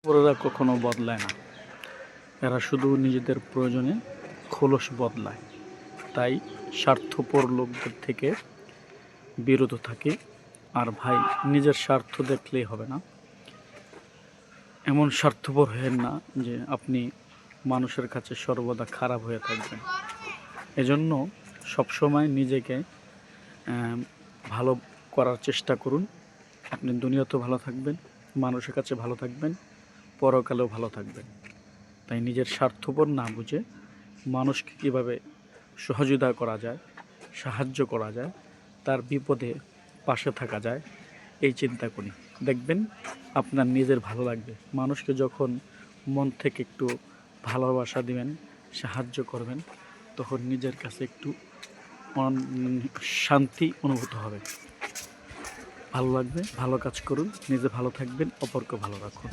ওরা কখনো বদলায় না। এরা শুধু নিজেদের প্রয়োজনে খোলস বদলায়। তাই স্বার্থপর লোকদের থেকে বিরত থাকে। আর ভাই, নিজের স্বার্থ দেখলেই হবে না। এমন স্বার্থপর হয়েন না যে আপনি মানুষের কাছে সর্বদা খারাপ হয়ে থাকবেন। এজন্য সবসময় নিজেকে ভালো করার চেষ্টা করুন। আপনি দুনিয়াতেও ভালো থাকবেন, মানুষের কাছে ভালো থাকবেন, পরকালেও ভালো থাকবেন। তাই নিজের স্বার্থপর না বুঝে মানুষকে কীভাবে সহযোগিতা করা যায়, সাহায্য করা যায়, তার বিপদে পাশে থাকা যায়, এই চিন্তা করি। দেখবেন আপনার নিজের ভালো লাগবে। মানুষকে যখন মন থেকে একটু ভালোবাসা দিবেন, সাহায্য করবেন, তখন নিজের কাছে একটু শান্তি অনুভূত হবে, ভালো লাগবে। ভালো কাজ করুন, নিজে ভালো থাকবেন, অপরকে ভালো রাখুন।